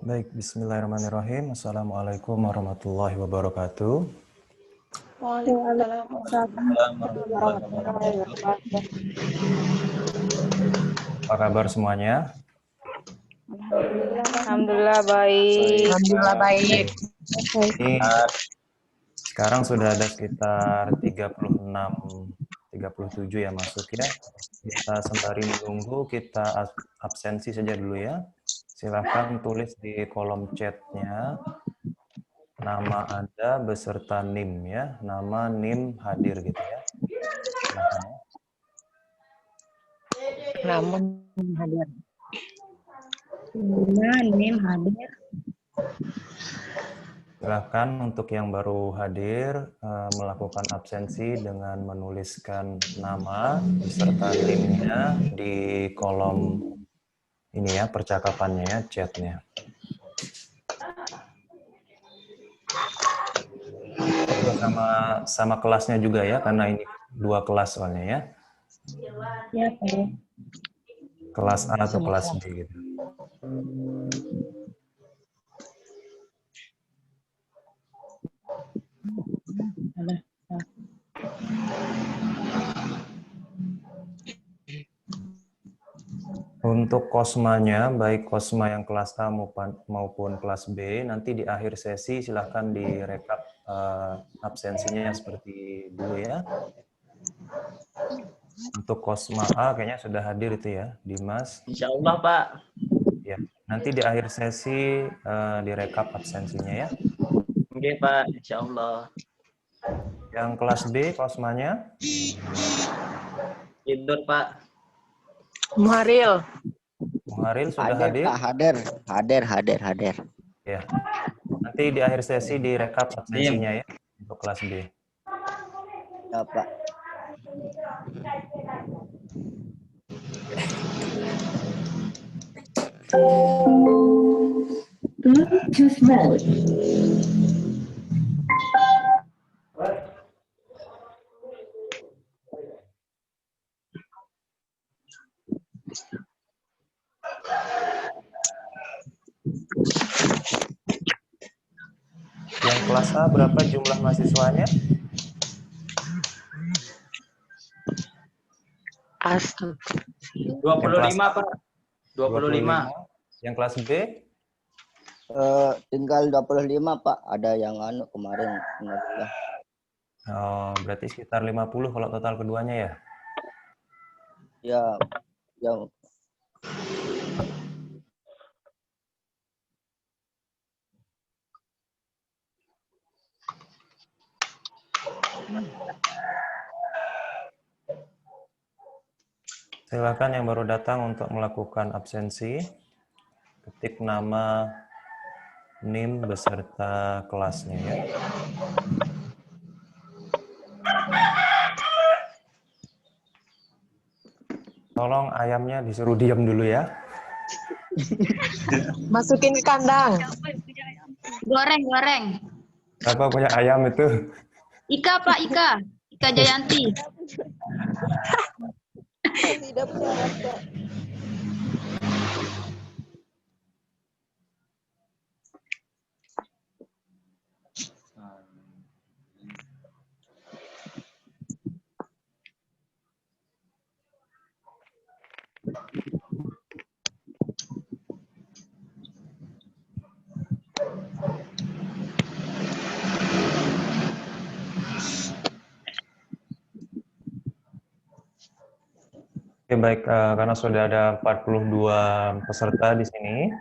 Baik, bismillahirrahmanirrahim. Assalamualaikum warahmatullahi wabarakatuh. Waalaikumsalam Warahmatullahi warahmatullahi wabarakatuh. wabarakatuh. Apa kabar semuanya? Alhamdulillah baik. Alhamdulillah baik. Ini sekarang sudah ada sekitar 37 ya masuk ya. Kita sembari menunggu, kita absensi saja dulu ya. Silahkan tulis di kolom chatnya nama Anda beserta NIM ya. Nama NIM hadir gitu ya. Silahkan ya. Namun hadir. NIM hadir. Silahkan untuk yang baru hadir melakukan absensi dengan menuliskan nama beserta NIM-nya di kolom ini ya, percakapannya ya, chatnya. Oke, sama kelasnya juga ya, karena ini 2 kelas soalnya ya. Ya, Pak. Kelas A atau kelas B gitu. Untuk kosmanya, baik kosma yang kelas A maupun kelas B, nanti di akhir sesi silahkan direkap absensinya yang seperti dulu ya. Untuk kosma A kayaknya sudah hadir itu ya, Dimas. Insya Allah, Pak. Ya, nanti di akhir sesi direkap absensinya ya. Oke, Pak. Insya Allah. Yang kelas B kosmanya? Tidur, Pak. Muharil. Muharil sudah hadir? Pak, hadir. Ya. Nanti di akhir sesi direkap absensinya ya untuk kelas B. Ya, Pak. Bluetooth mode. Yang kelas A berapa jumlah mahasiswanya? Astaga. 25, Pak. 25. Yang kelas B? Tinggal 25, Pak. Ada yang kemarin. Alhamdulillah. Oh, berarti sekitar 50 kalau total keduanya ya? Ya. Silakan yang baru datang untuk melakukan absensi. Ketik nama NIM beserta kelasnya ya. Tolong ayamnya disuruh diam dulu ya. Masukin ke kandang. Goreng. Siapa punya ayam itu? Ika, Pak, Ika. Ika Jayanti. Tidak punya ada. Oke, baik, karena sudah ada 42 peserta di sini,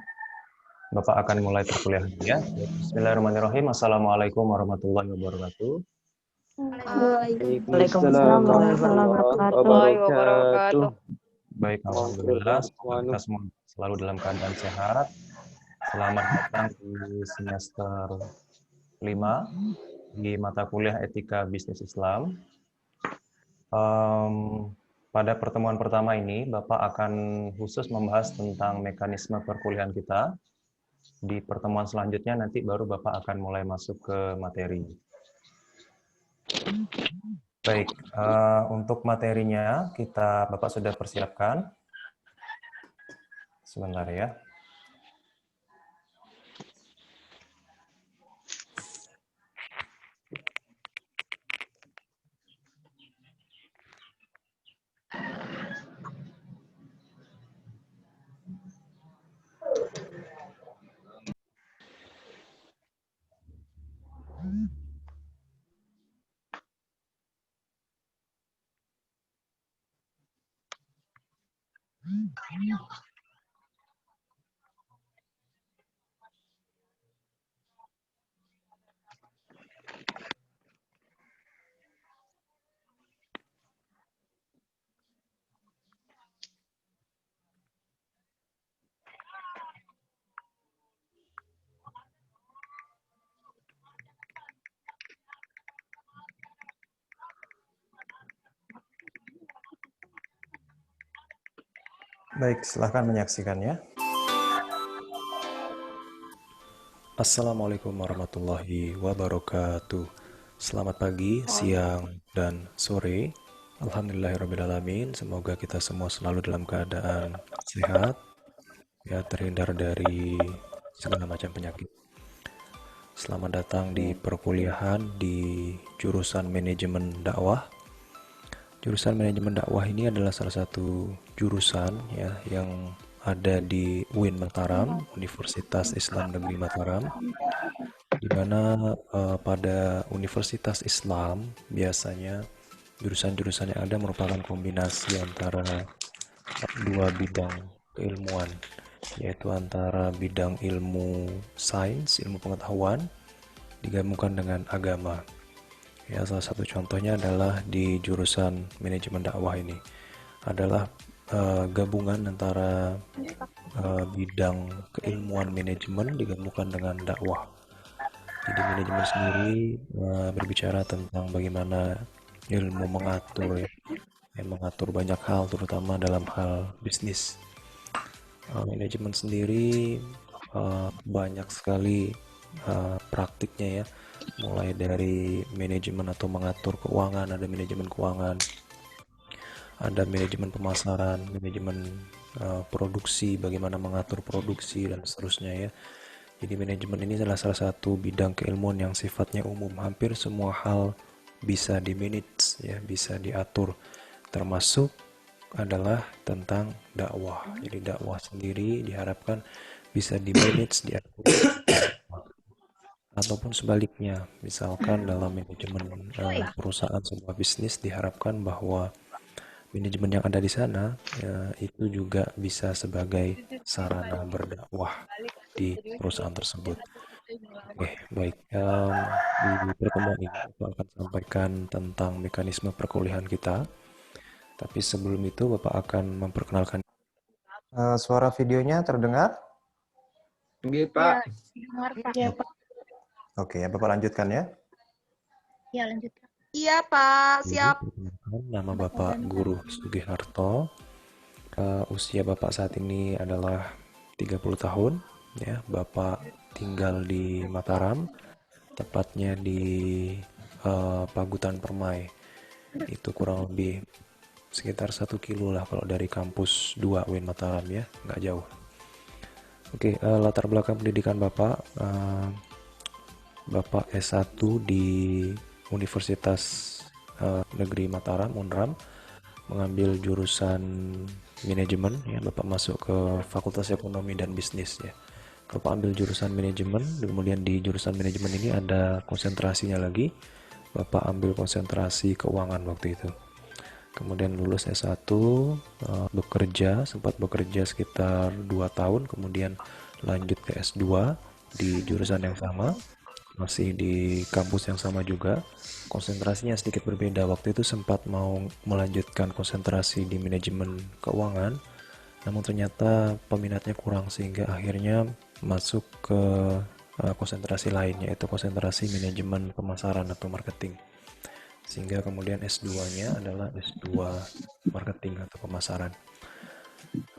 Bapak akan mulai perkuliahan ya. Bismillahirrahmanirrahim. Assalamualaikum warahmatullahi wabarakatuh. Waalaikumsalam warahmatullahi wabarakatuh. Baik, alhamdulillah. Semoga kita semua selalu dalam keadaan sehat. Selamat datang di semester 5 di mata kuliah Etika Bisnis Islam. Pada pertemuan pertama ini, Bapak akan khusus membahas tentang mekanisme perkuliahan kita. Di pertemuan selanjutnya nanti baru Bapak akan mulai masuk ke materi. Baik, untuk materinya Bapak sudah persiapkan. Sebentar ya. Baik, silahkan menyaksikan ya. Assalamualaikum warahmatullahi wabarakatuh. Selamat pagi, siang, dan sore. Alhamdulillahirrabbilalamin. Semoga kita semua selalu dalam keadaan sehat, ya, terhindar dari segala macam penyakit. Selamat datang di perkuliahan di jurusan manajemen dakwah. Jurusan manajemen dakwah ini adalah salah satu jurusan ya yang ada di UIN Mataram, Universitas Islam Negeri Mataram, di mana pada Universitas Islam biasanya jurusan-jurusan yang ada merupakan kombinasi antara dua bidang keilmuan, yaitu antara bidang ilmu sains, ilmu pengetahuan, digabungkan dengan agama. Ya, salah satu contohnya adalah di jurusan manajemen dakwah ini adalah gabungan antara bidang keilmuan manajemen digabungkan dengan dakwah. Jadi manajemen sendiri berbicara tentang bagaimana ilmu mengatur, mengatur banyak hal, terutama dalam hal bisnis. Manajemen sendiri banyak sekali praktiknya ya, mulai dari manajemen atau mengatur keuangan, ada manajemen keuangan, ada manajemen pemasaran, manajemen produksi, bagaimana mengatur produksi dan seterusnya ya. Jadi manajemen ini adalah salah satu bidang keilmuan yang sifatnya umum, hampir semua hal bisa di-manage ya, bisa diatur, termasuk adalah tentang dakwah. Jadi dakwah sendiri diharapkan bisa di-manage, diatur, ataupun sebaliknya. Misalkan dalam manajemen perusahaan sebuah bisnis diharapkan bahwa manajemen yang ada di sana ya, itu juga bisa sebagai sarana berdakwah di perusahaan tersebut. Oke, baik. Di pertemuan ini Bapak akan sampaikan tentang mekanisme perkuliahan kita. Tapi sebelum itu Bapak akan memperkenalkan. Suara videonya terdengar? Oke, Pak. Iya, Pak. Oke, ya, Bapak lanjutkan ya. Ya, lanjutkan. Iya, Pak. Siap. Nama Bapak Guru Sugiharto. Usia Bapak saat ini adalah 30 tahun. Ya, Bapak tinggal di Mataram, tepatnya di Pagutan Permai. Itu kurang lebih sekitar 1 kilo lah kalau dari kampus 2 UIN Mataram ya, nggak jauh. Oke, latar belakang pendidikan Bapak, Bapak S1 di Universitas Negeri Mataram, UNRAM, mengambil jurusan manajemen ya. Bapak masuk ke Fakultas Ekonomi dan Bisnis ya. Bapak ambil jurusan manajemen, kemudian di jurusan manajemen ini ada konsentrasinya lagi. Bapak ambil konsentrasi keuangan waktu itu. Kemudian lulus S1, bekerja, sempat bekerja sekitar 2 tahun, kemudian lanjut ke S2 di jurusan yang sama, masih di kampus yang sama juga. Konsentrasinya sedikit berbeda. Waktu itu sempat mau melanjutkan konsentrasi di manajemen keuangan, namun ternyata peminatnya kurang sehingga akhirnya masuk ke konsentrasi lain, yaitu konsentrasi manajemen pemasaran atau marketing. Sehingga kemudian S2-nya adalah S2 marketing atau pemasaran.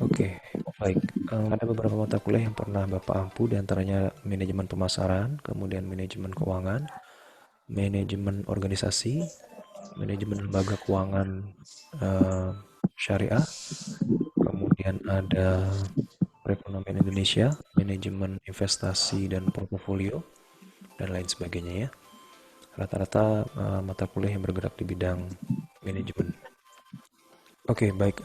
Oke, baik. Ada beberapa mata kuliah yang pernah Bapak ampu, diantaranya manajemen pemasaran, kemudian manajemen keuangan, manajemen organisasi, manajemen lembaga keuangan syariah, kemudian ada perekonomian Indonesia, manajemen investasi dan portofolio, dan lain sebagainya ya. Rata-rata mata kuliah yang bergerak di bidang manajemen. Oke, baik.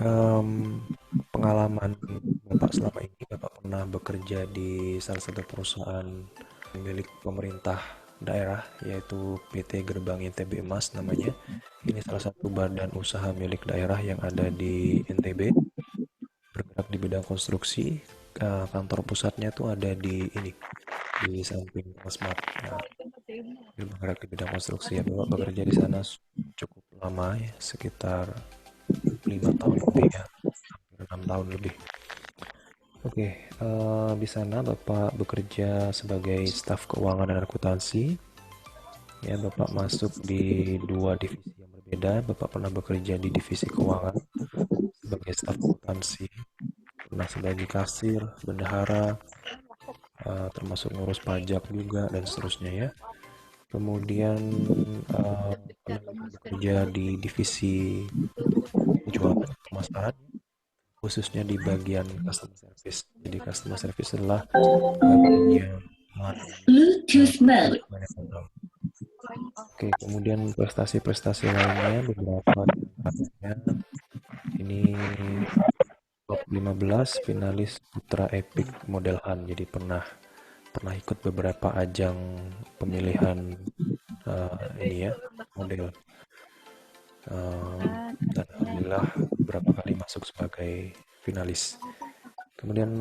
Pengalaman Bapak selama ini, Bapak pernah bekerja di salah satu perusahaan milik pemerintah daerah, yaitu PT Gerbang INTB Emas namanya. Ini salah satu badan usaha milik daerah yang ada di NTB, bergerak di bidang konstruksi. Kantor pusatnya tuh ada di ini, di samping Transmart. Nah, dia bergerak di bidang konstruksi ya. Bapak bekerja di sana cukup lama ya, sekitar 5 tahun lebih ya, hampir 6 tahun lebih. Oke, di sana Bapak bekerja sebagai staf keuangan dan akuntansi. Ya, Bapak masuk di 2 divisi yang berbeda. Bapak pernah bekerja di divisi keuangan sebagai staf akuntansi, pernah sebagai kasir, bendahara, termasuk ngurus pajak juga dan seterusnya ya. Kemudian pernah juga bekerja di divisi penjualan pemasaran, khususnya di bagian customer service. Jadi customer service adalah bagian yang Bluetooth mode. Oke, kemudian prestasi-prestasi lainnya beberapa diantaranya ini top 15 finalis Putra Epic Model Han. Jadi pernah ikut beberapa ajang pemilihan ini ya, model. Dan alhamdulillah beberapa kali masuk sebagai finalis. Kemudian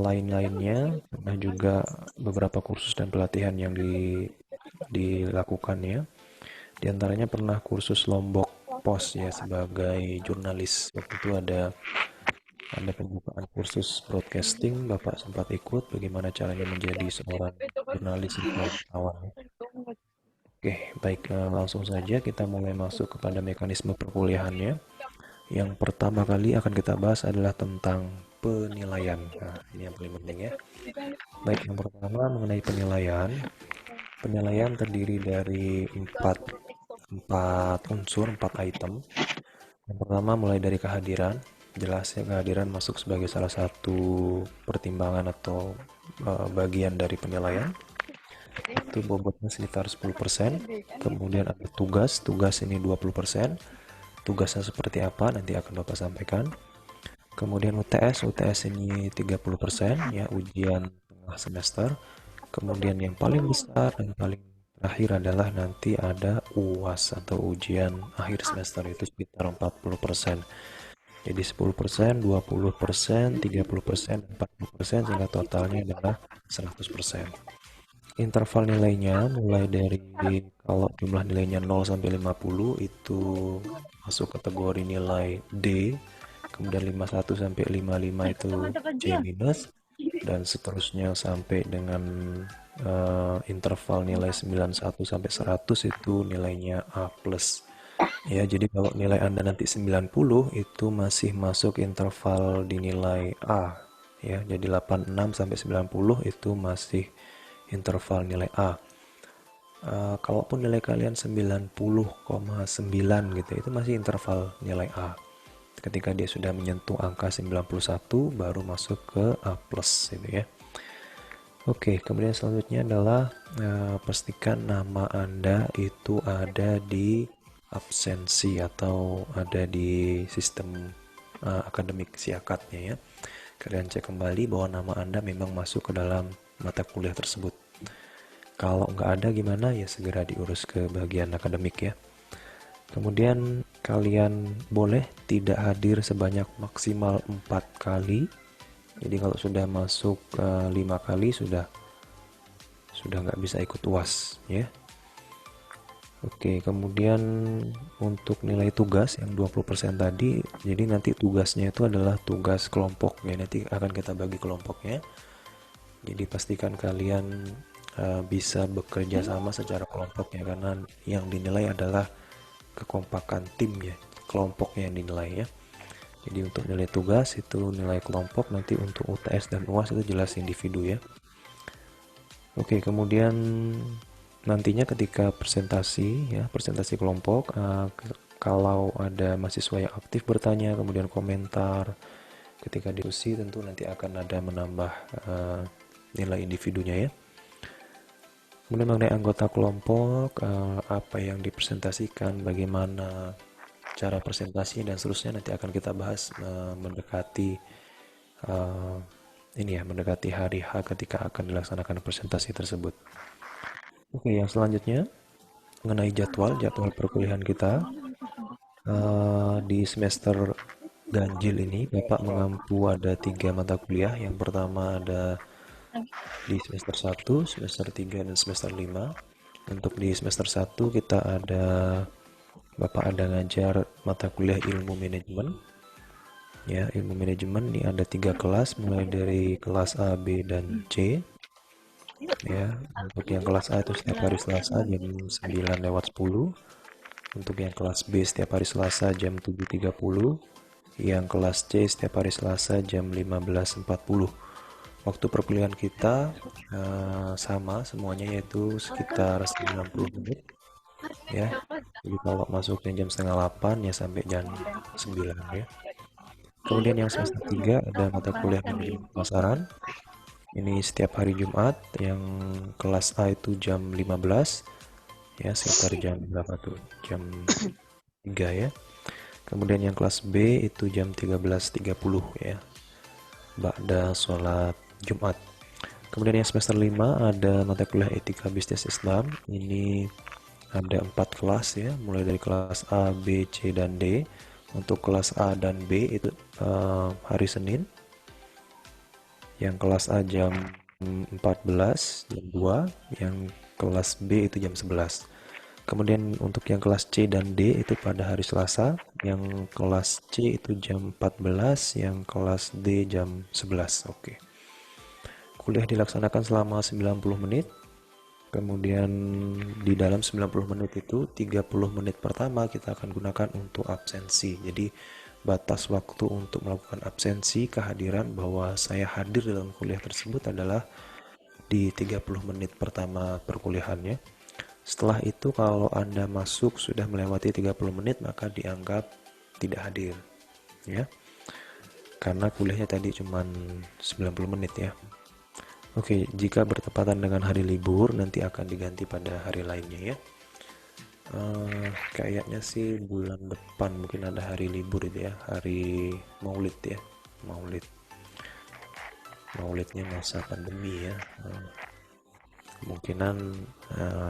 lain-lainnya pernah juga beberapa kursus dan pelatihan yang dilakukan ya. Di antaranya pernah kursus Lombok Pos ya sebagai jurnalis. Waktu itu ada pembukaan kursus broadcasting, Bapak sempat ikut bagaimana caranya menjadi seorang jurnalis itu awal. Oke, baik, langsung saja kita mulai masuk kepada mekanisme perkuliahannya. Yang pertama kali akan kita bahas adalah tentang penilaian. Nah, ini yang paling penting ya. Baik, yang pertama mengenai penilaian. Penilaian terdiri dari 4 unsur, 4 item. Yang pertama mulai dari kehadiran. Jelas ya, kehadiran masuk sebagai salah satu pertimbangan atau bagian dari penilaian. Itu bobotnya sekitar 10%. Kemudian ada tugas ini 20%. Tugasnya seperti apa nanti akan Bapak sampaikan. Kemudian UTS ini 30% ya, ujian tengah semester. Kemudian yang paling besar dan paling terakhir adalah nanti ada UAS atau ujian akhir semester, itu sekitar 40%. Jadi 10%, 20%, 30%, 40%, sehingga totalnya adalah 100%. Interval nilainya mulai dari, kalau jumlah nilainya 0 sampai 50 itu masuk kategori nilai D, kemudian 51 sampai 55 itu C minus, dan seterusnya sampai dengan interval nilai 91 sampai 100 itu nilainya A+. Ya, jadi kalau nilai Anda nanti 90 itu masih masuk interval di nilai A. Ya, jadi 86 sampai 90 itu masih interval nilai A. Kalaupun nilai kalian 90,9 gitu, itu masih interval nilai A. Ketika dia sudah menyentuh angka 91 baru masuk ke A+ gitu ya. Oke, kemudian selanjutnya adalah pastikan nama Anda itu ada di absensi atau ada di sistem akademik siakatnya ya. Kalian cek kembali bahwa nama Anda memang masuk ke dalam mata kuliah tersebut. Kalau nggak ada gimana ya, segera diurus ke bagian akademik ya. Kemudian kalian boleh tidak hadir sebanyak maksimal 4 kali. Jadi kalau sudah masuk 5 kali sudah nggak bisa ikut UAS ya. Oke, kemudian untuk nilai tugas yang 20% tadi, jadi nanti tugasnya itu adalah tugas kelompok ya, nanti akan kita bagi kelompoknya. Jadi pastikan kalian bisa bekerja sama secara kelompok ya, karena yang dinilai adalah kekompakan tim ya, kelompoknya yang dinilai ya. Jadi untuk nilai tugas itu nilai kelompok, nanti untuk UTS dan UAS itu jelas individu ya. Oke, kemudian nantinya ketika presentasi ya, presentasi kelompok, kalau ada mahasiswa yang aktif bertanya kemudian komentar, ketika diskusi tentu nanti akan ada menambah nilai individunya ya. Kemudian mengenai anggota kelompok, apa yang dipresentasikan, bagaimana cara presentasinya dan seterusnya nanti akan kita bahas mendekati mendekati hari H ketika akan dilaksanakan presentasi tersebut. Oke, yang selanjutnya mengenai jadwal perkuliahan kita di semester ganjil ini Bapak mengampu ada 3 mata kuliah. Yang pertama ada di semester 1, semester 3, dan semester 5. Untuk di semester 1 kita ada Bapak ada ngajar mata kuliah ilmu manajemen. Ya, ilmu manajemen ini ada 3 kelas mulai dari kelas A, B, dan C. Ya, untuk yang kelas A itu setiap hari Selasa jam 9:10. Untuk yang kelas B setiap hari Selasa jam 7:30. Yang kelas C setiap hari Selasa jam 15:40. Waktu perkuliahan kita sama semuanya, yaitu sekitar 90 menit. Ya, jadi kalau masuknya jam 7:30 ya sampai jam 9 ya. Kemudian yang semester 3 ada mata kuliah manajemen pemasaran. Ini setiap hari Jumat. Yang kelas A itu jam 15 ya, sekitar jam berapa tuh? Jam 3 ya. Kemudian yang kelas B itu jam 13:30 ya, ba'da sholat Jumat. Kemudian yang semester 5 ada mata kuliah etika bisnis Islam. Ini ada 4 kelas ya, mulai dari kelas A, B, C, dan D. Untuk kelas A dan B itu hari Senin. Yang kelas A jam 14, jam 2. Yang kelas B itu jam 11. Kemudian untuk yang kelas C dan D itu pada hari Selasa. Yang kelas C itu jam 14, yang kelas D jam 11. Oke. Kuliah dilaksanakan selama 90 menit. Kemudian di dalam 90 menit itu 30 menit pertama kita akan gunakan untuk absensi. Jadi batas waktu untuk melakukan absensi kehadiran bahwa saya hadir dalam kuliah tersebut adalah di 30 menit pertama perkuliahannya. Setelah itu kalau Anda masuk sudah melewati 30 menit maka dianggap tidak hadir ya. Karena kuliahnya tadi cuma 90 menit ya. Oke, jika bertepatan dengan hari libur nanti akan diganti pada hari lainnya ya. Kayaknya sih bulan depan mungkin ada hari libur itu ya, hari Maulid ya. Maulidnya masa pandemi ya. Kemungkinan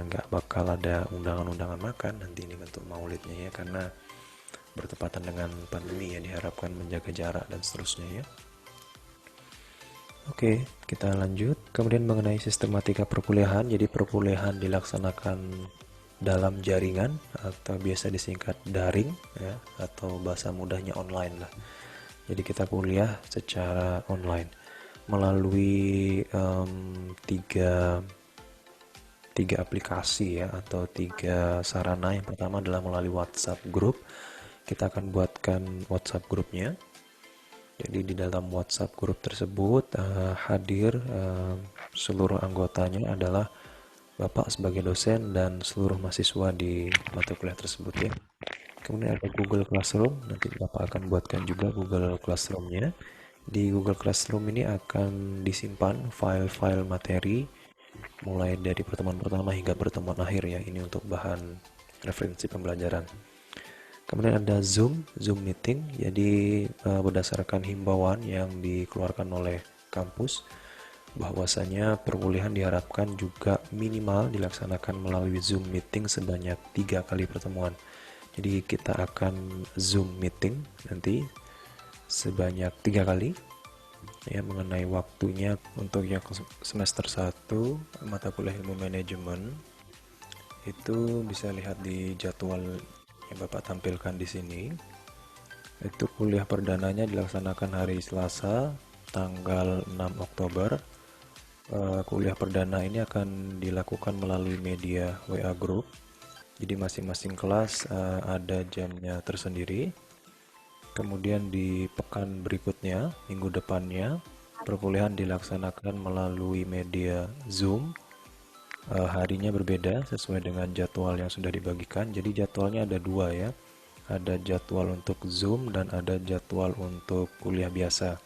nggak bakal ada undangan-undangan makan nanti ini untuk maulidnya ya, karena bertepatan dengan pandemi ya, diharapkan menjaga jarak dan seterusnya ya. Oke, kita lanjut. Kemudian mengenai sistematika perkuliahan, jadi perkuliahan dilaksanakan dalam jaringan atau biasa disingkat daring ya, atau bahasa mudahnya online lah. Jadi kita kuliah secara online melalui tiga aplikasi ya, atau 3 sarana. Yang pertama adalah melalui WhatsApp group. Kita akan buatkan WhatsApp grupnya. Jadi di dalam WhatsApp group tersebut hadir seluruh anggotanya adalah Bapak sebagai dosen dan seluruh mahasiswa di mata kuliah tersebut ya. Kemudian ada Google Classroom, nanti Bapak akan buatkan juga Google Classroom-nya. Di Google Classroom ini akan disimpan file-file materi mulai dari pertemuan pertama hingga pertemuan akhir ya, ini untuk bahan referensi pembelajaran. Kemudian ada Zoom meeting, jadi berdasarkan himbauan yang dikeluarkan oleh kampus bahwasanya perkuliahan diharapkan juga minimal dilaksanakan melalui Zoom meeting sebanyak 3 kali pertemuan. Jadi kita akan Zoom meeting nanti sebanyak 3 kali ya. Mengenai waktunya untuk yang semester 1 mata kuliah ilmu manajemen itu bisa lihat di jadwal yang Bapak tampilkan di sini. Itu kuliah perdananya dilaksanakan hari Selasa tanggal 6 Oktober. Kuliah perdana ini akan dilakukan melalui media WA group. Jadi masing-masing kelas ada jamnya tersendiri. Kemudian di pekan berikutnya, minggu depannya, perkuliahan dilaksanakan melalui media Zoom. Harinya berbeda sesuai dengan jadwal yang sudah dibagikan. Jadi jadwalnya ada 2 ya. Ada jadwal untuk Zoom dan ada jadwal untuk kuliah biasa.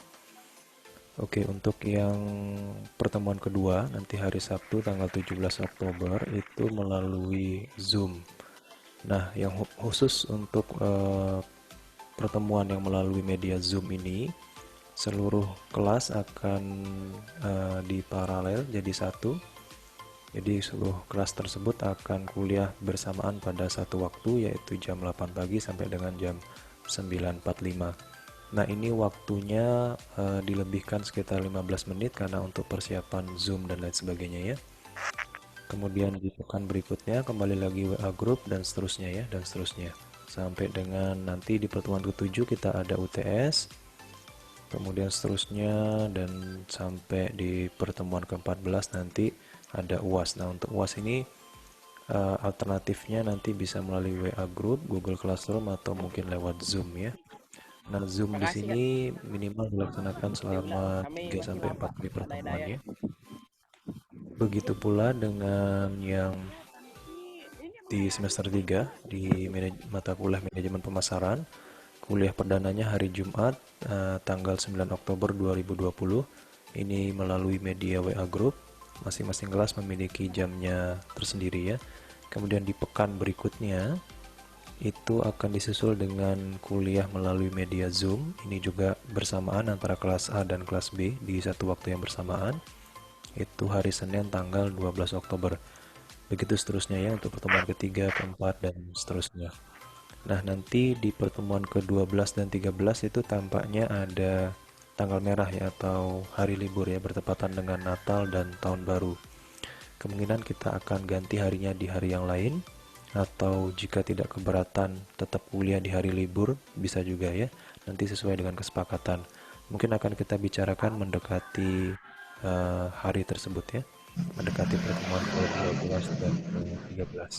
Oke, untuk yang pertemuan kedua nanti hari Sabtu tanggal 17 Oktober itu melalui Zoom. Nah, yang khusus untuk pertemuan yang melalui media Zoom ini, seluruh kelas akan diparalel jadi satu. Jadi seluruh kelas tersebut akan kuliah bersamaan pada satu waktu, yaitu jam 8 pagi sampai dengan jam 9.45. Nah, ini waktunya dilebihkan sekitar 15 menit karena untuk persiapan Zoom dan lain sebagainya ya. Kemudian di pekan berikutnya kembali lagi WA group dan seterusnya ya, dan seterusnya. Sampai dengan nanti di pertemuan ke-7 kita ada UTS. Kemudian seterusnya dan sampai di pertemuan ke-14 nanti ada UAS. Nah, untuk UAS ini alternatifnya nanti bisa melalui WA group, Google Classroom atau mungkin lewat Zoom ya. Nah, Zoom di sini minimal dilaksanakan selama 3 sampai 4 kali pertemuan ya. Begitu pula dengan yang di semester 3 di mata kuliah manajemen pemasaran. Kuliah perdananya hari Jumat tanggal 9 Oktober 2020. Ini melalui media WA group. Masing-masing kelas memiliki jamnya tersendiri ya. Kemudian di pekan berikutnya itu akan disusul dengan kuliah melalui media Zoom. Ini juga bersamaan antara kelas A dan kelas B di satu waktu yang bersamaan. Itu hari Senin tanggal 12 Oktober. Begitu seterusnya ya untuk pertemuan ketiga, keempat, dan seterusnya. Nah, nanti di pertemuan ke-12 dan 13 itu tampaknya ada tanggal merah ya, atau hari libur ya, bertepatan dengan Natal dan Tahun Baru. Kemungkinan kita akan ganti harinya di hari yang lain, atau jika tidak keberatan tetap kuliah di hari libur, bisa juga ya, nanti sesuai dengan kesepakatan. Mungkin akan kita bicarakan mendekati hari tersebut ya, mendekati pertemuan ke-12 dan ke-13.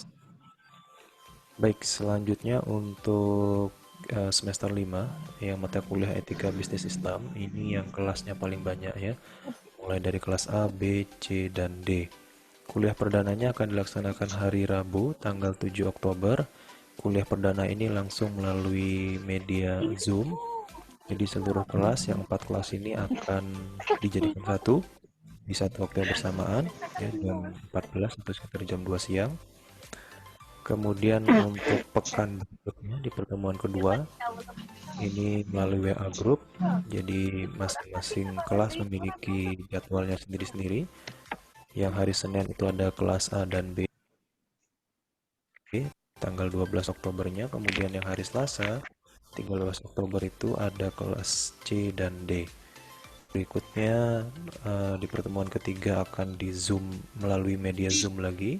Baik, selanjutnya untuk semester 5 yang mata kuliah Etika Bisnis Islam, ini yang kelasnya paling banyak ya, mulai dari kelas A, B, C, dan D. Kuliah perdananya akan dilaksanakan hari Rabu tanggal 7 Oktober. Kuliah perdana ini langsung melalui media Zoom. Jadi seluruh kelas, yang 4 kelas ini akan dijadikan satu di satu waktu yang bersamaan ya, jam 14 atau sekitar jam 2 siang. Kemudian untuk pekan berikutnya di pertemuan kedua ini melalui WA group. Jadi masing-masing kelas memiliki jadwalnya sendiri-sendiri. Yang hari Senin itu ada kelas A dan B tanggal 12 Oktobernya. Kemudian yang hari Selasa 13 Oktober itu ada kelas C dan D. Berikutnya di pertemuan ketiga akan di Zoom melalui media Zoom lagi,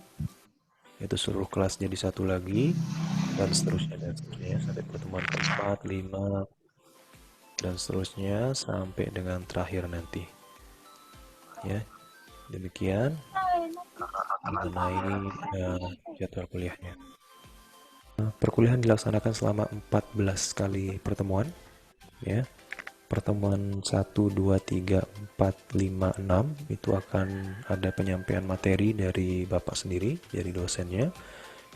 yaitu seluruh kelas jadi satu lagi, dan seterusnya sampai pertemuan keempat, 5, dan seterusnya sampai dengan terakhir nanti ya. Demikian mengenai jadwal kuliahnya. Perkuliahan dilaksanakan selama 14 kali pertemuan ya. Pertemuan 1, 2, 3, 4, 5, 6 itu akan ada penyampaian materi dari Bapak sendiri, dari dosennya.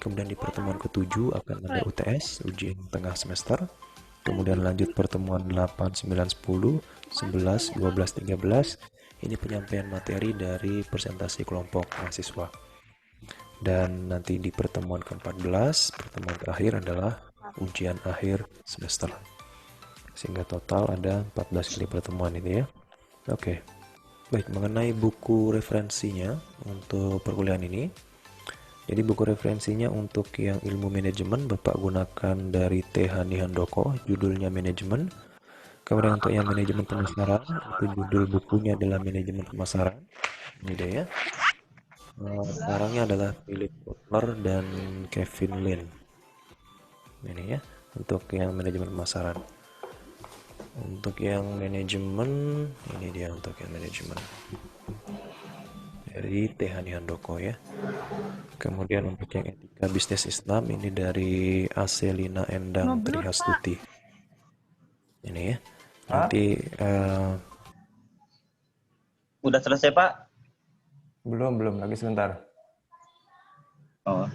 Kemudian di pertemuan ke-7 akan ada UTS, ujian tengah semester. Kemudian lanjut pertemuan 8, 9, 10, 11, 12, 13. Ini penyampaian materi dari presentasi kelompok mahasiswa. Dan nanti di pertemuan ke-14, pertemuan terakhir adalah ujian akhir semester. Sehingga total ada 14 kali pertemuan itu ya. Oke. Baik, mengenai buku referensinya untuk perkuliahan ini. Jadi buku referensinya untuk yang ilmu manajemen Bapak gunakan dari T. Hani Handoko, judulnya manajemen. Kemudian untuk yang manajemen pemasaran, itu judul bukunya adalah manajemen pemasaran. Ini dia ya. Karangnya adalah Philip Kotler dan Kevin Lin. Ini ya, untuk yang manajemen pemasaran. Untuk yang manajemen, ini dia untuk yang manajemen dari T. Hani Handoko ya. Kemudian untuk yang etika bisnis Islam ini dari Aselina Endang Trihastuti. Ini ya. Nanti Udah selesai, Pak? Belum, lagi sebentar. Oh.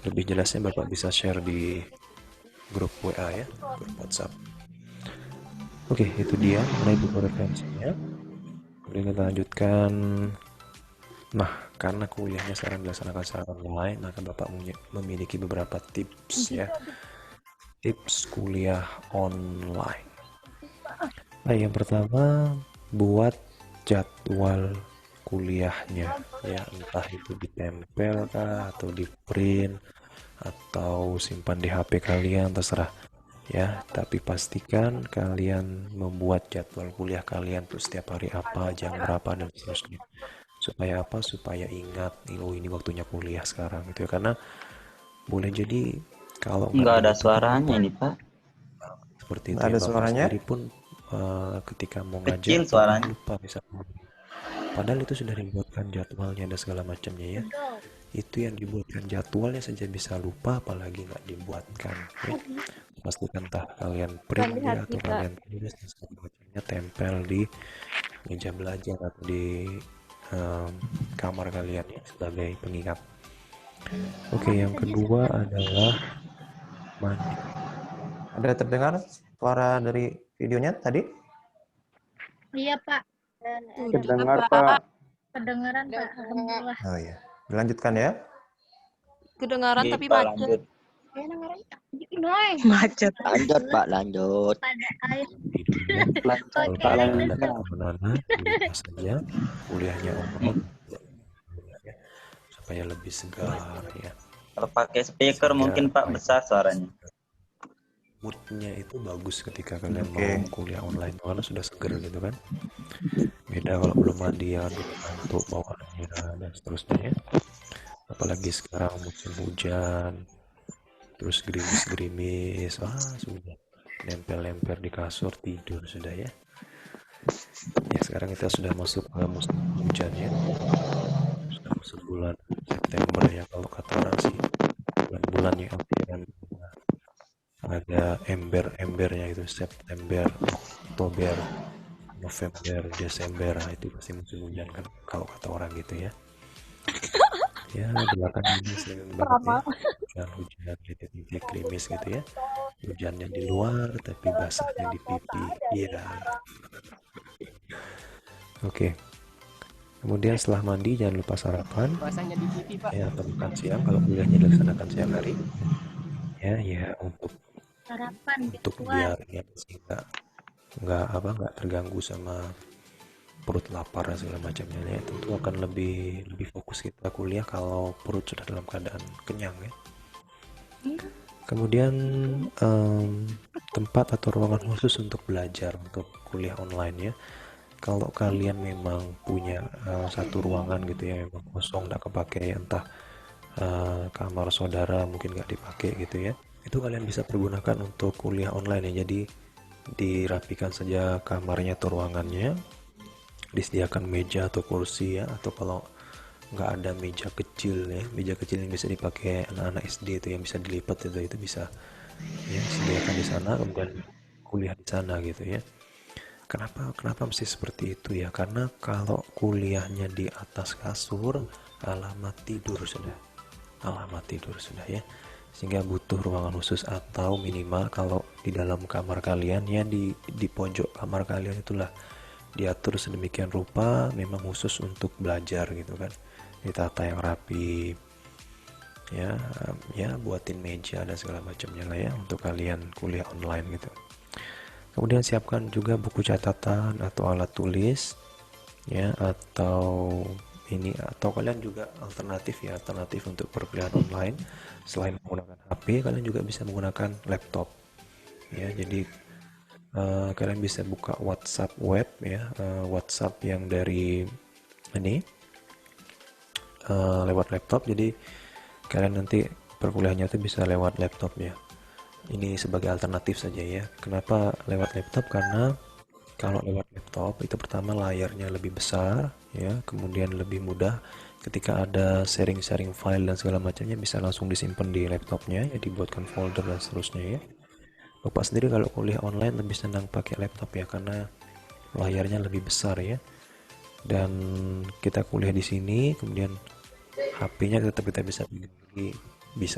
lebih jelasnya Bapak bisa share di grup WA ya, grup WhatsApp. Oke, itu dia mengenai buku referensinya. Kemudian kita lanjutkan. Nah, karena kuliahnya sekarang dilaksanakan secara online, maka Bapak memiliki beberapa tips ya. Tips kuliah online. Nah, yang pertama, buat jadwal kuliahnya ya, entah itu ditempel kah atau di print atau simpan di HP kalian, terserah. ya, tapi pastikan kalian membuat jadwal kuliah kalian tuh setiap hari apa, jam berapa dan seterusnya. Supaya apa? Supaya ingat, oh ini waktunya kuliah sekarang gitu ya. Karena boleh jadi kalau Nggak ada ingat itu suaranya ini, Pak. seperti itu Nggak ya, ada Bapak suaranya? sendiri pun ketika mau Kecil ngajar suaranya. lupa misalnya. Padahal itu sudah dibuatkan jadwalnya dan segala macamnya ya. Itu yang dibuatkan jadwalnya saja bisa lupa, apalagi nggak dibuatkan ya. Pastikan entah kalian print ya atau kalian tulis dan segala macamnya, tempel di meja belajar atau di kamar kalian ya sebagai pengingat. Oke, yang kedua adalah mandi. Ada terdengar suara dari videonya tadi? Iya, Pak. Kedengar, Pak. Kedengeran, Pak. Alhamdulillah. Oh iya. Dilanjutkan ya. Kedengaran Oke, tapi Pak, macet. lanjut. Noy. Macet. Lanjut Pak, lanjut. Pada air. Kalau Oke, kalian lanjut. ada anak-anak di rumah saja, kuliahnya online ya, supaya lebih segar ya. Kalau pakai speaker Sehingga mungkin Pak besar suaranya. moodnya itu bagus ketika kalian Oke. mau kuliah online karena sudah seger gitu kan. Beda kalau belum mandi ya, ngantuk bawaannya dan seterusnya ya. Apalagi sekarang musim hujan, terus gerimis-gerimis, wah sudah nempel-nempel di kasur tidur sudah ya. Ya sekarang kita sudah masuk ke musim hujan ya, sudah masuk bulan September ya kalau kata orang sih, bulan-bulan yang akhiran ada ember-embernya itu, September, Oktober, November, Desember, nah, itu pasti musim hujan kan kalau kata orang gitu ya. Ya belakangan ini sering banget ya hujan titik-titik gerimis gitu ya, hujannya di luar tapi basahnya di pipi. Iya. Oke, kemudian setelah mandi jangan lupa sarapan ya, atau makan siang kalau kuliahnya dilaksanakan siang hari ya untuk Sarapan biar ya sehingga nggak terganggu sama perut lapar dan segala macamnya ya. Tentu akan lebih fokus kita kuliah kalau perut sudah dalam keadaan kenyang ya. Kemudian tempat atau ruangan khusus untuk belajar untuk kuliah online ya. Kalau kalian memang punya satu ruangan gitu ya memang kosong nggak kepake, entah kamar saudara mungkin nggak dipakai gitu ya, itu kalian bisa pergunakan untuk kuliah online ya. Jadi dirapikan saja kamarnya atau ruangannya, disediakan meja atau kursi ya, atau kalau nggak ada meja kecil ya, meja kecil yang bisa dipakai anak-anak SD itu yang bisa dilipat itu bisa ya, sediakan di sana kemudian kuliah di sana gitu ya. Kenapa mesti seperti itu ya? Karena kalau kuliahnya di atas kasur, alamat tidur sudah ya. Sehingga butuh ruangan khusus atau minimal kalau di dalam kamar kalian ya di pojok kamar kalian itulah diatur sedemikian rupa memang khusus untuk belajar gitu kan. Ditata yang rapi. Ya buatin meja dan segala macamnya lah ya untuk kalian kuliah online gitu. Kemudian siapkan juga buku catatan atau alat tulis ya, atau kalian juga alternatif untuk perkuliahan online selain menggunakan HP kalian juga bisa menggunakan laptop ya. Jadi kalian bisa buka WhatsApp web ya, WhatsApp yang dari ini lewat laptop. Jadi kalian nanti perkuliahannya itu bisa lewat laptop ya. Ini sebagai alternatif saja ya. Kenapa lewat laptop? Karena kalau lewat laptop itu pertama layarnya lebih besar ya, kemudian lebih mudah ketika ada sharing file dan segala macamnya bisa langsung disimpan di laptopnya ya, dibuatkan folder dan seterusnya ya. Bapak sendiri kalau kuliah online lebih senang pakai laptop ya karena layarnya lebih besar ya. Dan kita kuliah di sini kemudian HP-nya tetap kita bisa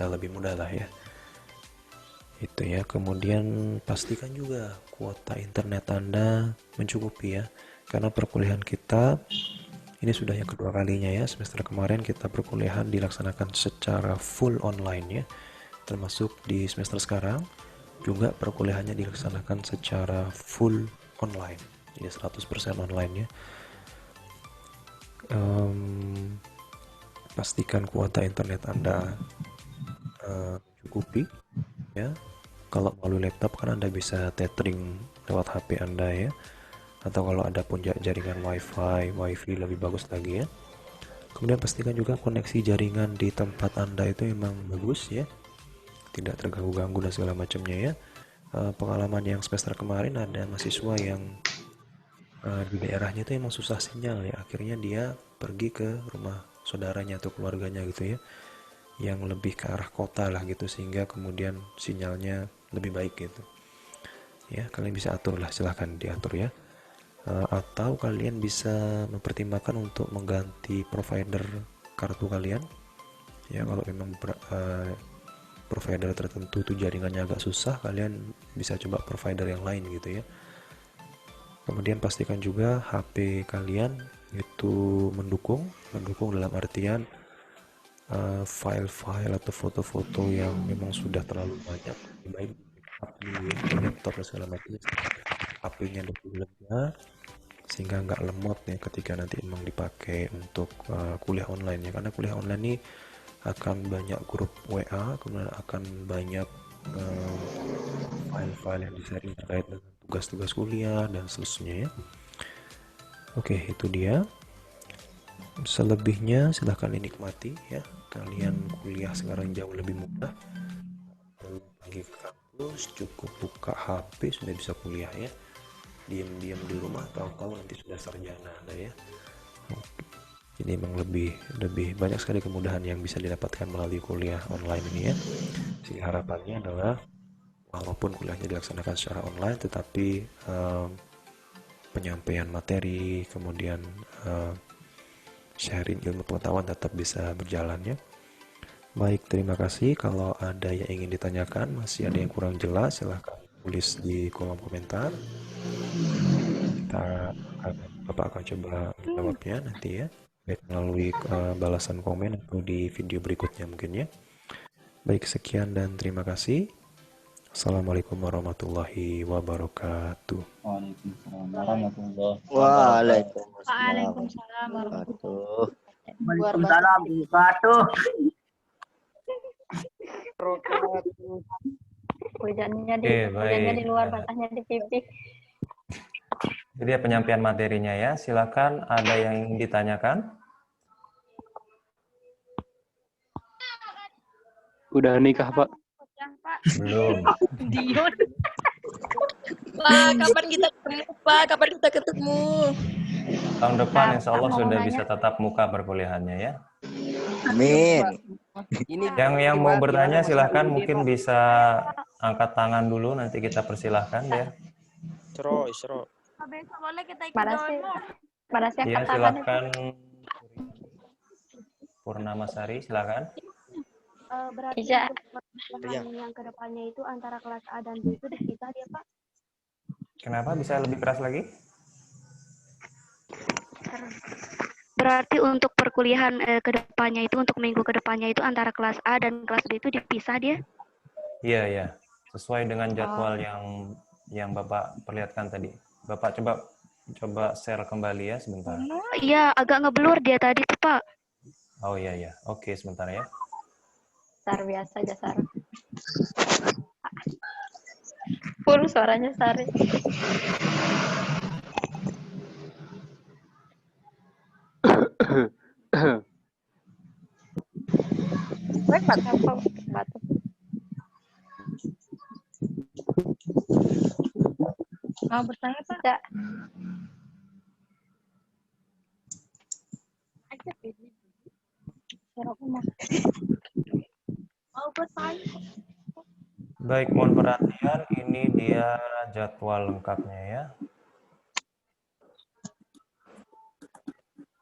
lebih mudah lah ya. Itu ya. Kemudian pastikan juga kuota internet Anda mencukupi ya, karena perkuliahan kita ini sudah yang kedua kalinya ya. Semester kemarin kita perkuliahan dilaksanakan secara full online ya, termasuk di semester sekarang juga perkuliahannya dilaksanakan secara full online, jadi 100% online ya. Pastikan kuota internet Anda cukupi ya, Kalau melalui laptop kan Anda bisa tethering lewat HP Anda ya. Atau kalau ada pun jaringan wifi lebih bagus lagi ya. Kemudian pastikan juga koneksi jaringan di tempat Anda itu memang bagus ya, tidak terganggu-ganggu dan segala macamnya ya. Pengalaman yang semester kemarin ada mahasiswa yang di daerahnya itu emang susah sinyal ya, akhirnya dia pergi ke rumah saudaranya atau keluarganya gitu ya, yang lebih ke arah kota lah gitu, sehingga kemudian sinyalnya lebih baik gitu ya. Kalian bisa atur lah, silahkan diatur ya. Atau kalian bisa mempertimbangkan untuk mengganti provider kartu kalian ya. Kalau memang provider tertentu tuh jaringannya agak susah, kalian bisa coba provider yang lain gitu ya. Kemudian pastikan juga HP kalian itu mendukung dalam artian file-file atau foto-foto yang memang sudah terlalu banyak, lebih baik di laptop dan segala macam, HP-nya lebih lega sehingga nggak lemot ya ketika nanti emang dipakai untuk kuliah online ya. Karena kuliah online ini akan banyak grup WA, kemudian akan banyak file-file yang di-sharing terkait dengan tugas-tugas kuliah dan seterusnya ya. Oke, itu dia. Selebihnya silahkan dinikmati ya. Kalian kuliah sekarang jauh lebih mudah. Pergi ke kampus, cukup buka HP sudah bisa kuliah ya. Diam-diam di rumah, tahu-tahu nanti sudah sarjana Anda ya. Jadi memang lebih banyak sekali kemudahan yang bisa didapatkan melalui kuliah online ini ya. Jadi harapannya adalah walaupun kuliahnya dilaksanakan secara online, tetapi penyampaian materi, kemudian sharing ilmu pengetahuan tetap bisa berjalan ya. Baik, terima kasih. Kalau ada yang ingin ditanyakan, masih ada yang kurang jelas, silahkan tulis di kolom komentar. Bapak akan coba menjawabnya nanti ya, baik melalui balasan komen atau di video berikutnya mungkin ya. Baik, sekian dan terima kasih. Assalamualaikum warahmatullahi wabarakatuh. Waalaikumsalam Waalaikumsalam wabarakatuh. Waalaikumsalam Hujannya baik. di luar, batasnya di pipi. Jadi penyampaian materinya ya, silakan ada yang ingin ditanyakan. Udah nikah, Pak? Belum. Dion. Pak, kapan kita ketemu, Pak? Kapan kita ketemu? Tahun depan insya Allah mau sudah nanya. bisa tatap muka perkuliahannya ya. Amin. Yang mau bertanya silahkan, mungkin bisa angkat tangan dulu, nanti kita persilahkan ya. Besok boleh kita ikut pada siapa Ya, silahkan. Purnamasari, silahkan. berarti Iya. perkuliahan yang kedepannya itu antara kelas A dan B itu dipisah dia Pak. Kenapa bisa lebih keras lagi? Berarti untuk perkuliahan kedepannya itu, untuk minggu kedepannya itu antara kelas A dan kelas B itu dipisah dia? Iya, ya. Sesuai dengan jadwal yang Bapak perlihatkan tadi. Bapak coba share kembali ya sebentar. Oh iya, agak ngeblur dia tadi tuh Pak. Oh iya ya. Oke, sebentar ya. Sar biasa aja Sar. Full suaranya Sari. Batuk. Mau bertanya Pak? Ya. Mau bertanya? Baik, mohon perhatian. Ini dia jadwal lengkapnya ya.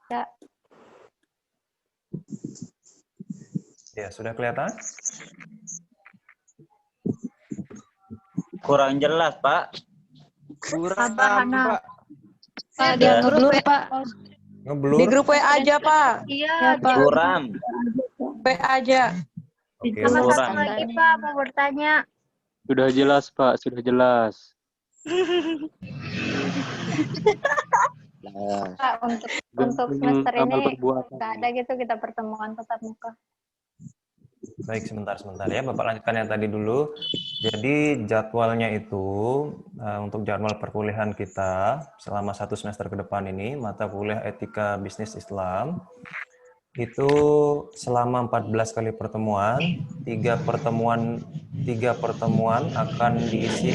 Ya. Ya, sudah kelihatan? Kurang jelas, Pak. Kurang, Hana. Pak. Pak, di Ya. grup Pak. Ngeblur? Di grup WA aja, Pak. Iya, Kurang. WA aja. Oke, sama kurang. satu lagi Pak mau bertanya. Sudah jelas, Pak. Sudah jelas. Nah, Pak, untuk semester Amal ini perbuatan. nggak ada gitu kita pertemuan tatap muka. Baik, sebentar ya. Bapak lanjutkan yang tadi dulu. Jadi jadwalnya itu untuk jadwal perkuliahan kita selama 1 semester ke depan ini, mata kuliah Etika Bisnis Islam, itu selama 14 kali pertemuan, 3 pertemuan akan diisi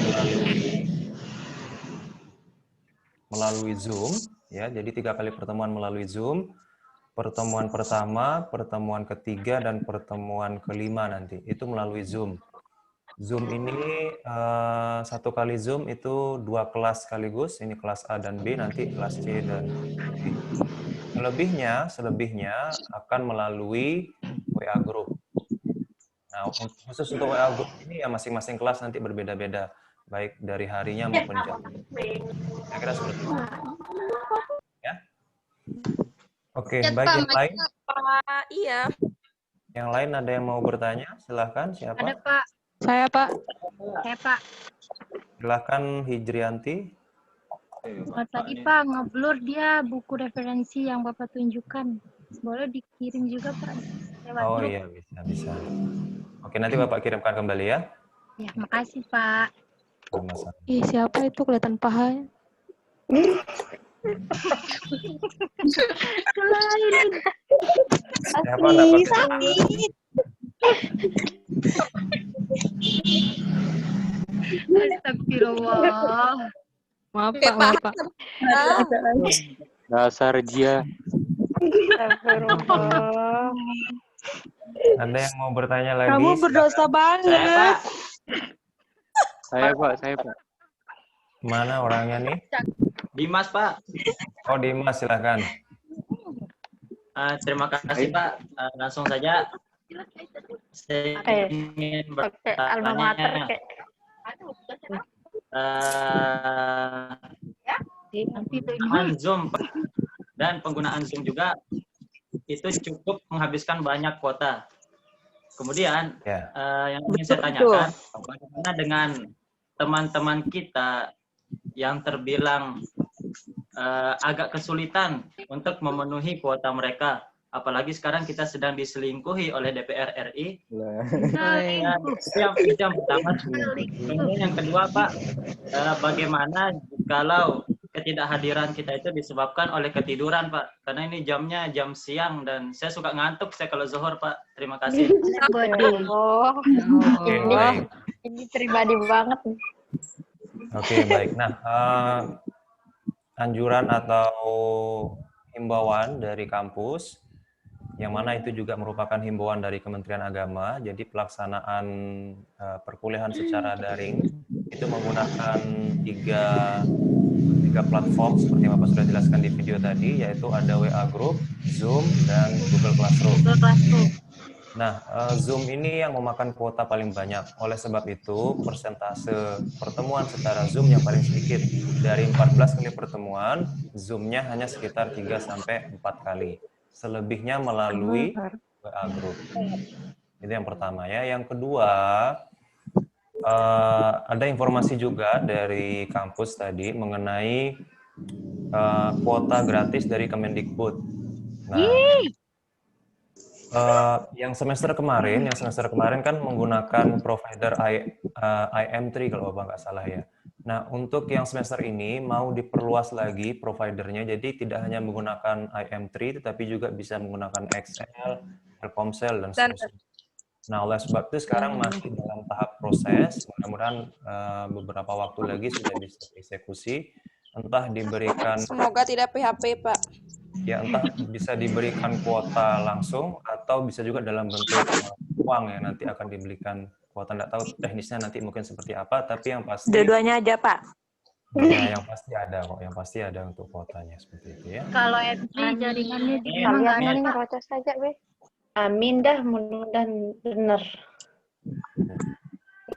melalui Zoom, ya. Jadi 3 kali pertemuan melalui Zoom. Pertemuan pertama, pertemuan ketiga, dan pertemuan kelima nanti itu melalui Zoom. Zoom ini 1 kali Zoom itu 2 kelas sekaligus. Ini kelas A dan B, nanti kelas C dan D. Selebihnya akan melalui WA Group. Nah, khusus untuk WA Group ini ya masing-masing kelas nanti berbeda-beda, baik dari harinya maupun jam. Saya kira seperti itu. Ya. Oke, baik, yang lain? Pak, iya. Yang lain ada yang mau bertanya? Silahkan, siapa? Ada Pak. Saya, Pak. Saya Pak. Silahkan Hijrianti. Tadi Pak ngeblur dia buku referensi yang Bapak tunjukkan. Boleh dikirim juga Pak. Lewat Oh grup. iya, bisa. Oke, nanti Bapak kirimkan kembali ya. Ya, makasih Pak. Sama-sama. Ih, siapa itu kelihatan pahanya? Siapa dapat? Astagfirullah. Maaf, Pak. Maaf, Pak. Dasar dia. Ada yang mau bertanya lagi? Kamu berdosa banget. Saya Pak. Mana orangnya nih? Dimas, Pak. Oh, Dimas, silahkan. Terima kasih, Pak. Langsung saja. Saya ingin bertanya. Penggunaan Zoom dan penggunaan Zoom juga itu cukup menghabiskan banyak kuota. Kemudian yang ingin saya tanyakan, bagaimana dengan teman-teman kita yang terbilang agak kesulitan untuk memenuhi kuota mereka, apalagi sekarang kita sedang diselingkuhi oleh DPR RI. Itu yang pertama. Kemudian yang kedua, Pak, bagaimana kalau ketidakhadiran kita itu disebabkan oleh ketiduran, Pak? Karena ini jamnya jam siang dan saya suka ngantuk saya kalau zuhur, Pak. Terima kasih. Oke, baik. Ini pribadi banget. Oke, baik. Nah, anjuran atau himbauan dari kampus, yang mana itu juga merupakan himbauan dari Kementerian Agama. Jadi pelaksanaan perkuliahan secara daring itu menggunakan tiga platform seperti yang Bapak sudah jelaskan di video tadi, yaitu ada WA Group, Zoom, dan Google Classroom. Nah, Zoom ini yang memakan kuota paling banyak. Oleh sebab itu, persentase pertemuan secara Zoom yang paling sedikit. Dari 14 kali pertemuan, Zoom-nya hanya sekitar 3-4 kali. Selebihnya melalui WA Group. Itu yang pertama ya. Yang kedua, ada informasi juga dari kampus tadi mengenai kuota gratis dari Kemendikbud. Nah, yang semester kemarin kan menggunakan provider IM3 kalau Bapak nggak salah ya. Nah, untuk yang semester ini mau diperluas lagi providernya, jadi tidak hanya menggunakan IM3, tetapi juga bisa menggunakan XL, Telkomsel, dan seterusnya. Nah, oleh sebab itu sekarang masih dalam tahap proses, mudah-mudahan beberapa waktu lagi sudah bisa dieksekusi, entah diberikan... Semoga tidak PHP, Pak. Ya, entah bisa diberikan kuota langsung atau bisa juga dalam bentuk uang yang nanti akan diberikan kuota. Nggak tahu teknisnya nanti mungkin seperti apa, tapi yang pasti Dua-duanya aja, Pak. ya, yang pasti ada kok, yang pasti ada untuk kuotanya seperti itu ya. Kalau FB jaringannya di Kalian ngerocos saja, weh. Amin dah, mudah-mudahan benar.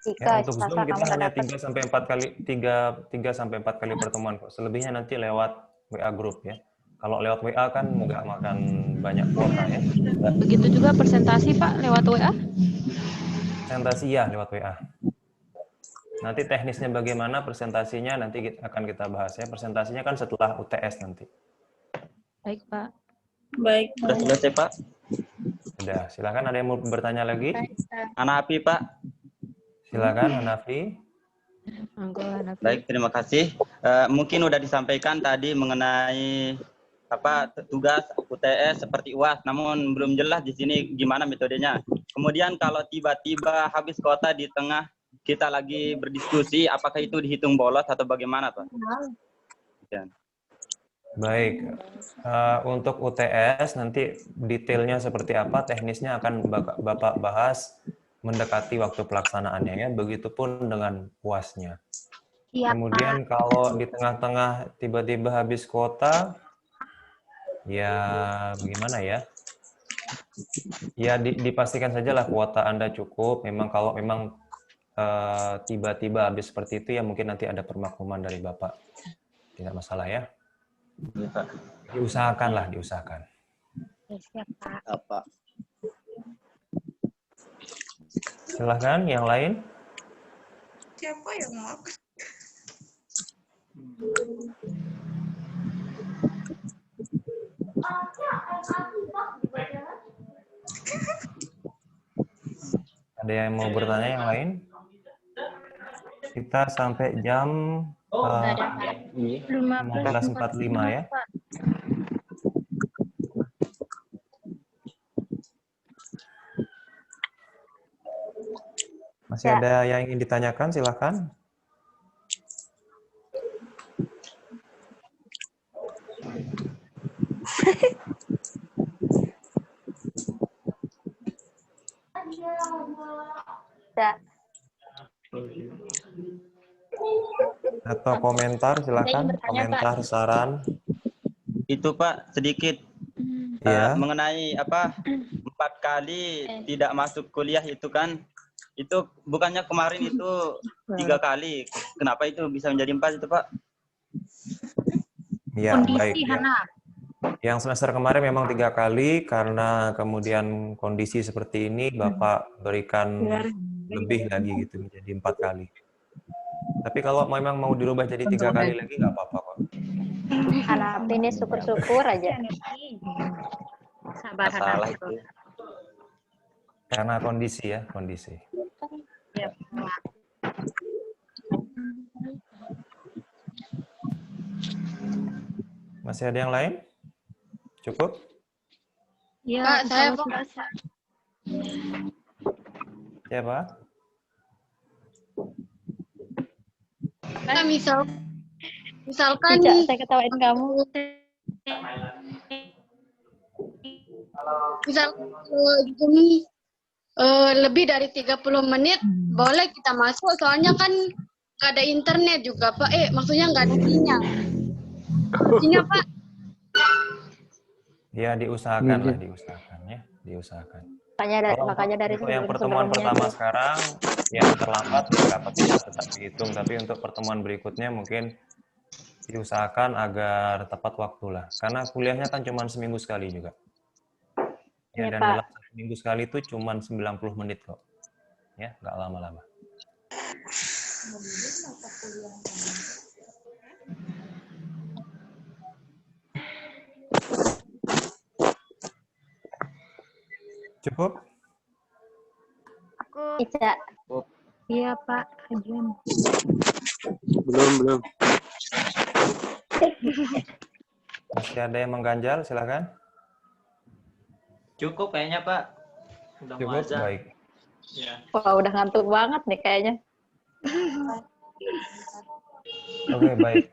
Ya, untuk Zoom kita hanya 3-4 kali pertemuan kok. Selebihnya nanti lewat WA Group ya. Kalau lewat WA kan nggak makan banyak kuota ya. Begitu juga presentasi, Pak, lewat WA? Presentasi ya lewat WA. Nanti teknisnya bagaimana presentasinya nanti akan kita bahas ya. Presentasinya kan setelah UTS nanti. Baik, Pak. Baik. Sudah selesai, Pak? Sudah. Silakan, ada yang mau bertanya lagi? Hanafi, Pak. Silakan, Hanafi. Baik, terima kasih. Mungkin udah disampaikan tadi mengenai tugas UTS seperti UAS, namun belum jelas di sini gimana metodenya. Kemudian kalau tiba-tiba habis kuota di tengah kita lagi berdiskusi, apakah itu dihitung bolos atau bagaimana, Pak? Ya. Baik, untuk UTS nanti detailnya seperti apa, teknisnya akan Bapak bahas mendekati waktu pelaksanaannya ya, begitupun dengan UAS-nya. Kemudian kalau di tengah-tengah tiba-tiba habis kuota, ya bagaimana ya? Ya dipastikan sajalah kuota Anda cukup, kalau memang tiba-tiba habis seperti itu ya mungkin nanti ada permakluman dari Bapak. Tidak masalah ya. Diusahakanlah, diusahakan. Siap, Pak. Apa? Silahkan, yang lain. Siapa yang mau? Ada yang mau bertanya yang lain? Kita sampai jam 15.45 ya. Masih ada yang ingin ditanyakan, silakan. Atau komentar, silakan. Komentar, saran. Itu Pak, sedikit mengenai 4 kali tidak masuk kuliah itu kan, itu bukannya kemarin itu 3 kali. Kenapa itu bisa menjadi 4 itu Pak? Ya, baik. Ya. Yang semester kemarin memang 3 kali, karena kemudian kondisi seperti ini Bapak berikan lebih lagi gitu, menjadi 4 kali. Tapi kalau memang mau dirubah jadi 3 kali lagi nggak apa-apa kok. Anak ini syukur-syukur aja. Sabar, Salah itu. Karena kondisi ya, kondisi. Masih ada yang lain? Cukup? Iya, Pak, saya Pak. Siapa? Nah, misalkan Tidak, saya ketawain kamu. Misalkan lebih dari 30 menit boleh kita masuk, soalnya kan nggak ada internet juga Pak. Maksudnya nggak ada sinyal. Sinyal Pak. Ya, diusahakan lah, diusahakan ya, diusahakan. Makanya dari yang pertemuan pertama sekarang yang terlambat nggak apa-apa, tetap dihitung. Tapi untuk pertemuan berikutnya mungkin diusahakan agar tepat waktu lah. Karena kuliahnya kan cuma seminggu sekali juga. Ya, dan dalam seminggu sekali itu cuma 90 menit kok. Ya, nggak lama-lama. Cukup? Tidak. Iya, Pak. Kajian. Belum. Masih ada yang mengganjal, silakan. Cukup kayaknya Pak. Udah mau Cukup, azan. baik. Ya. Wah, udah ngantuk banget nih kayaknya. Oke, baik.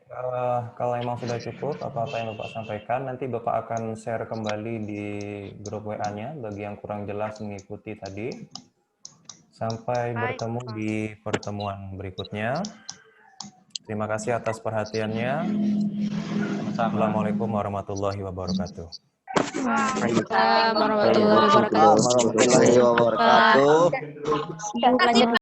Kalau emang sudah cukup apa-apa yang Bapak sampaikan, nanti Bapak akan share kembali di grup WA-nya bagi yang kurang jelas mengikuti tadi. Sampai bertemu di pertemuan berikutnya. Terima kasih atas perhatiannya. Assalamualaikum warahmatullahi wabarakatuh. Waalaikumsalam warahmatullahi wabarakatuh. Warahmatullahi wabarakatuh.